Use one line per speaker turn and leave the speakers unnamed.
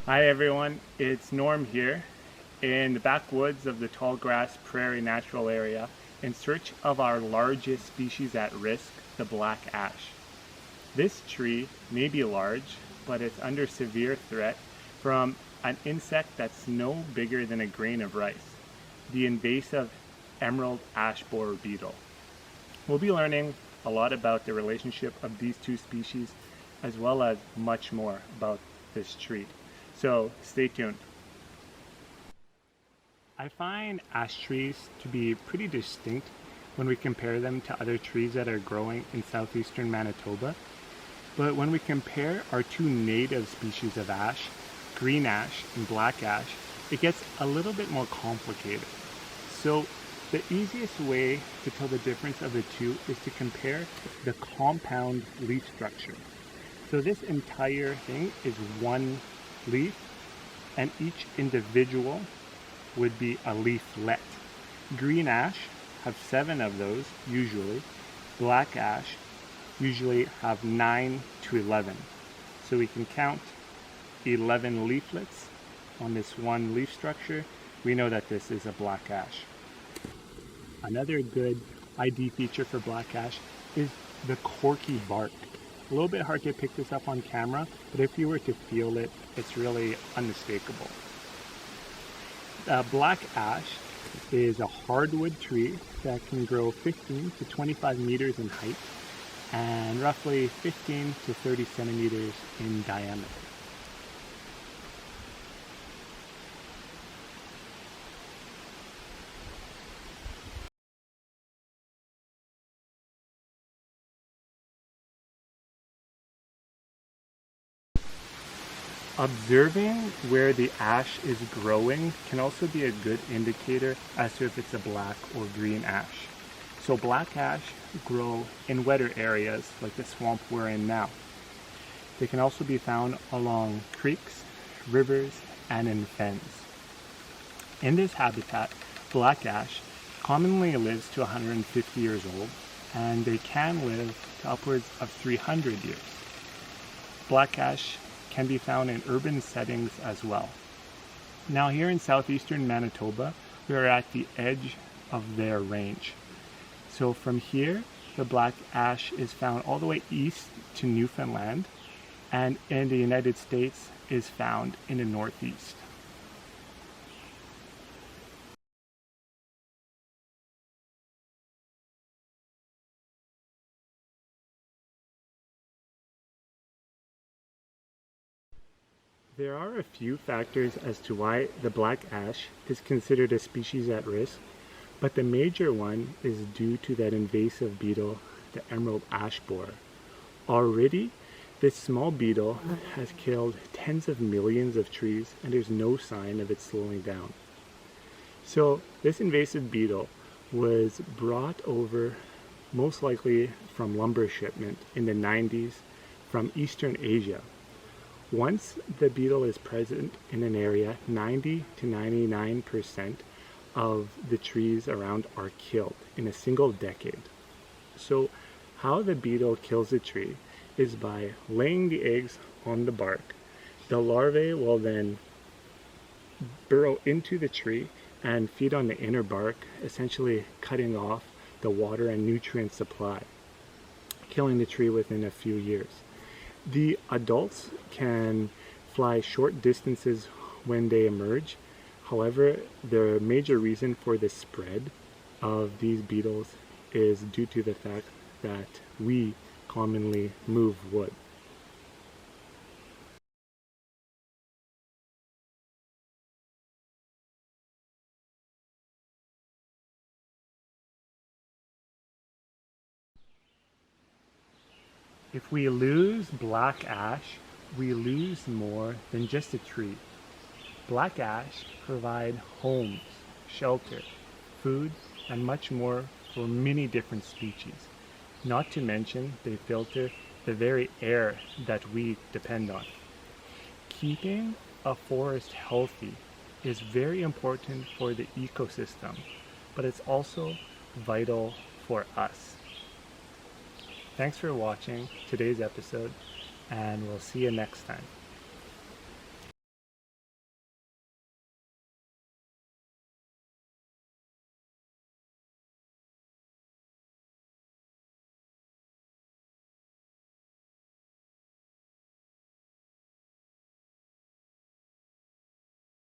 Hi everyone, it's Norm here in the backwoods of the Tallgrass Prairie Natural Area in search of our largest species at risk, the black ash. This tree may be large, but it's under severe threat from an insect that's no bigger than a grain of rice, the invasive emerald ash borer beetle. We'll be learning a lot about the relationship of these two species, as well as much more about this tree. So stay tuned. I find ash trees to be pretty distinct when we compare them to other trees that are growing in southeastern Manitoba. But when we compare our two native species of ash, green ash and black ash, it gets a little bit more complicated. So the easiest way to tell the difference of the two is to compare the compound leaf structure. So this entire thing is one leaf, and each individual would be a leaflet. Green ash have 7 of those usually. Black ash usually have 9 to 11. So we can count 11 leaflets on this one leaf structure. We know that this is a black ash. Another good ID feature for black ash is the corky bark. A little bit hard to pick this up on camera, but if you were to feel it, it's really unmistakable. Black ash is a hardwood tree that can grow 15 to 25 meters in height and roughly 15 to 30 centimeters in diameter. Observing where the ash is growing can also be a good indicator as to if it's a black or green ash. So black ash grow in wetter areas like the swamp we're in now. They can also be found along creeks, rivers, and in fens. In this habitat, black ash commonly lives to 150 years old, and they can live to upwards of 300 years. Black ash can be found in urban settings as well. Now here in southeastern Manitoba, we are at the edge of their range. So from here, the black ash is found all the way east to Newfoundland, and in the United States is found in the Northeast. There are a few factors as to why the black ash is considered a species at risk, but the major one is due to that invasive beetle, the emerald ash borer. Already, this small beetle has killed tens of millions of trees, and there's no sign of it slowing down. So this invasive beetle was brought over most likely from lumber shipment in the 90s from Eastern Asia. Once the beetle is present in an area, 90 to 99% of the trees around are killed in a single decade. So how the beetle kills a tree is by laying the eggs on the bark. The larvae will then burrow into the tree and feed on the inner bark, essentially cutting off the water and nutrient supply, killing the tree within a few years. The adults can fly short distances when they emerge. However, the major reason for the spread of these beetles is due to the fact that we commonly move wood. If we lose black ash, we lose more than just a tree. Black ash provide homes, shelter, food, and much more for many different species. Not to mention they filter the very air that we depend on. Keeping a forest healthy is very important for the ecosystem, but it's also vital for us. Thanks for watching today's episode, and we'll see you next time.